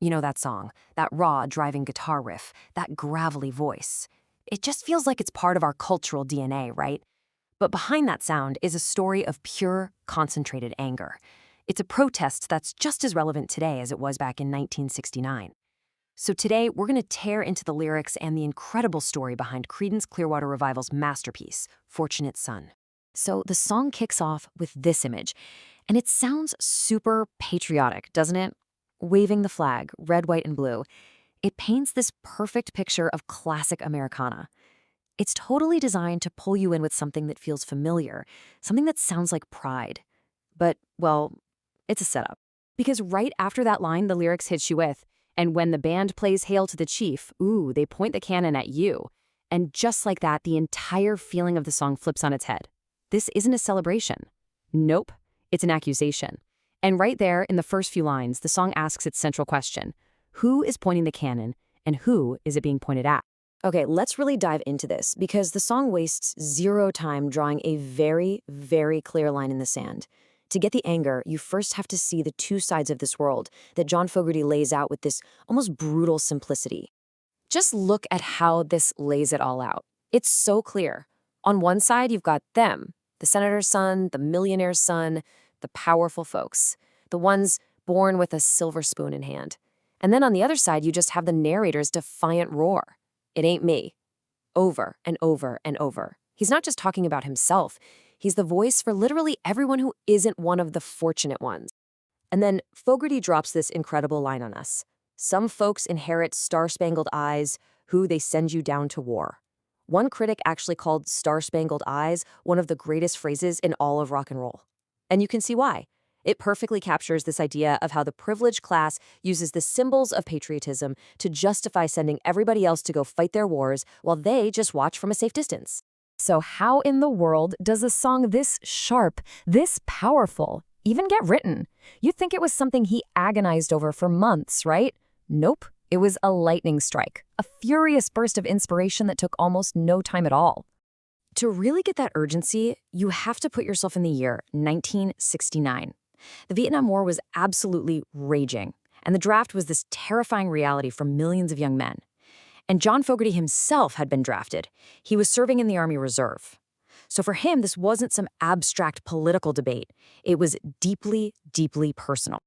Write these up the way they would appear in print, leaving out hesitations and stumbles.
You know that song, that raw, driving guitar riff, that gravelly voice. It just feels like it's part of our cultural DNA, right? But behind that sound is a story of pure, concentrated anger. It's a protest that's just as relevant today as it was back in 1969. So today, we're going to tear into the lyrics and the incredible story behind Creedence Clearwater Revival's masterpiece, Fortunate Son. So the song kicks off with this image, and it sounds super patriotic, doesn't it? Waving the flag, red, white, and blue. It paints this perfect picture of classic Americana. It's totally designed to pull you in with something that feels familiar, something that sounds like pride. But, well, it's a setup. Because right after that line, the lyrics hit you with, "And when the band plays Hail to the Chief, ooh, they point the cannon at you." And just like that, the entire feeling of the song flips on its head. This isn't a celebration. Nope, it's an accusation. And right there, in the first few lines, the song asks its central question. Who is pointing the cannon, and who is it being pointed at? Okay, let's really dive into this, because the song wastes zero time drawing a very, very clear line in the sand. To get the anger, you first have to see the two sides of this world that John Fogerty lays out with this almost brutal simplicity. Just look at how this lays it all out. It's so clear. On one side, you've got them, the senator's son, the millionaire's son, the powerful folks, the ones born with a silver spoon in hand. And then on the other side, you just have the narrator's defiant roar. It ain't me. Over and over and over. He's not just talking about himself. He's the voice for literally everyone who isn't one of the fortunate ones. And then Fogerty drops this incredible line on us. Some folks inherit star-spangled eyes, who they send you down to war. One critic actually called star-spangled eyes one of the greatest phrases in all of rock and roll. And you can see why. It perfectly captures this idea of how the privileged class uses the symbols of patriotism to justify sending everybody else to go fight their wars while they just watch from a safe distance. So how in the world does a song this sharp, this powerful, even get written? You'd think it was something he agonized over for months, right? Nope. It was a lightning strike, a furious burst of inspiration that took almost no time at all. To really get that urgency, you have to put yourself in the year 1969. The Vietnam War was absolutely raging, and the draft was this terrifying reality for millions of young men. And John Fogerty himself had been drafted. He was serving in the Army Reserve. So for him, this wasn't some abstract political debate. It was deeply, deeply personal.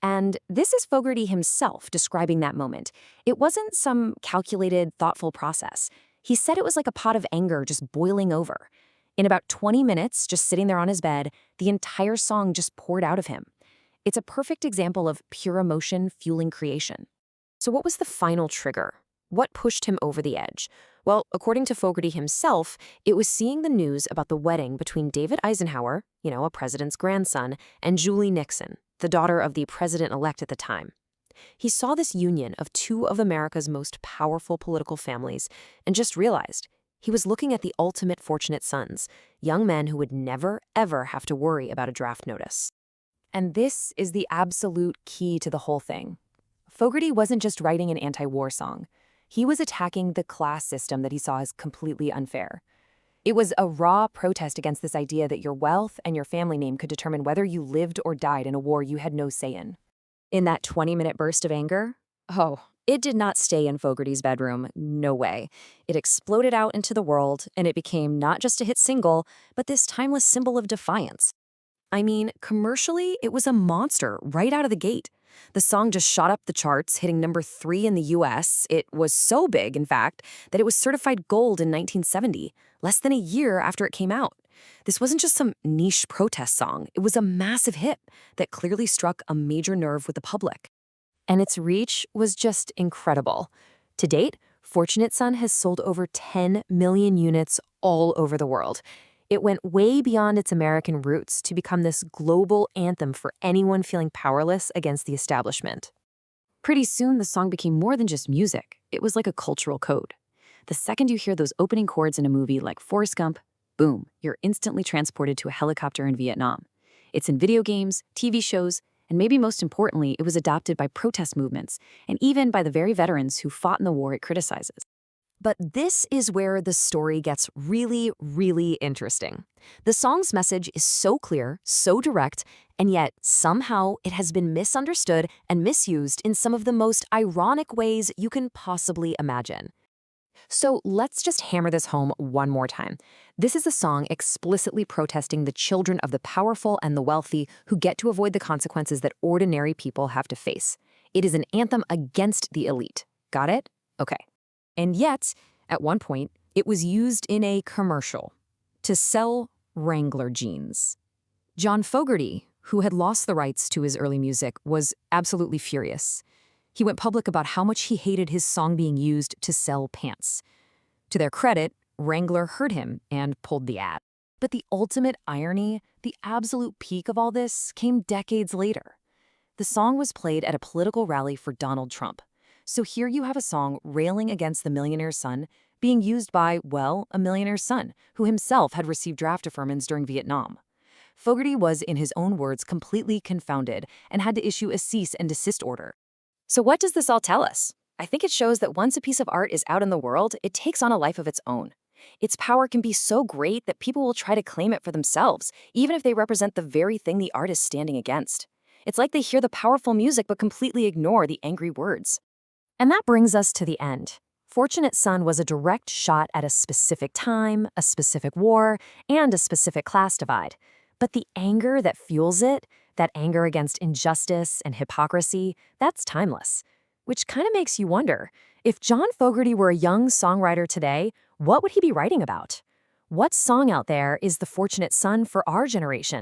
And this is Fogerty himself describing that moment. It wasn't some calculated, thoughtful process. He said it was like a pot of anger just boiling over. In about 20 minutes, just sitting there on his bed, the entire song just poured out of him. It's a perfect example of pure emotion fueling creation. So what was the final trigger? What pushed him over the edge? Well, according to Fogerty himself, it was seeing the news about the wedding between David Eisenhower, a president's grandson, and Julie Nixon, the daughter of the president-elect at the time. He saw this union of two of America's most powerful political families and just realized he was looking at the ultimate fortunate sons, young men who would never, ever have to worry about a draft notice. And this is the absolute key to the whole thing. Fogerty wasn't just writing an anti-war song. He was attacking the class system that he saw as completely unfair. It was a raw protest against this idea that your wealth and your family name could determine whether you lived or died in a war you had no say in. In that 20-minute burst of anger, it did not stay in Fogerty's bedroom, no way. It exploded out into the world, and it became not just a hit single, but this timeless symbol of defiance. I mean, commercially, it was a monster right out of the gate. The song just shot up the charts, hitting number 3 in the US. It was so big, in fact, that it was certified gold in 1970, less than a year after it came out. This wasn't just some niche protest song. It was a massive hit that clearly struck a major nerve with the public. And its reach was just incredible. To date, Fortunate Son has sold over 10 million units all over the world. It went way beyond its American roots to become this global anthem for anyone feeling powerless against the establishment. Pretty soon, the song became more than just music. It was like a cultural code. The second you hear those opening chords in a movie like Forrest Gump, boom, you're instantly transported to a helicopter in Vietnam. It's in video games, TV shows, and maybe most importantly, it was adopted by protest movements, and even by the very veterans who fought in the war it criticizes. But this is where the story gets really, really interesting. The song's message is so clear, so direct, and yet somehow it has been misunderstood and misused in some of the most ironic ways you can possibly imagine. So let's just hammer this home one more time. This is a song explicitly protesting the children of the powerful and the wealthy who get to avoid the consequences that ordinary people have to face. It is an anthem against the elite. Got it? Okay. And yet, at one point, it was used in a commercial to sell Wrangler jeans. John Fogerty, who had lost the rights to his early music, was absolutely furious. He went public about how much he hated his song being used to sell pants. To their credit, Wrangler heard him and pulled the ad. But the ultimate irony, the absolute peak of all this, came decades later. The song was played at a political rally for Donald Trump. So here you have a song railing against the millionaire's son being used by, well, a millionaire's son, who himself had received draft deferments during Vietnam. Fogerty was, in his own words, completely confounded and had to issue a cease and desist order. So what does this all tell us? I think it shows that once a piece of art is out in the world, it takes on a life of its own. Its power can be so great that people will try to claim it for themselves, even if they represent the very thing the art is standing against. It's like they hear the powerful music but completely ignore the angry words. And that brings us to the end. Fortunate Son was a direct shot at a specific time, a specific war, and a specific class divide. But the anger that fuels it, that anger against injustice and hypocrisy, that's timeless. Which kind of makes you wonder, if John Fogerty were a young songwriter today, what would he be writing about? What song out there is the fortunate son for our generation?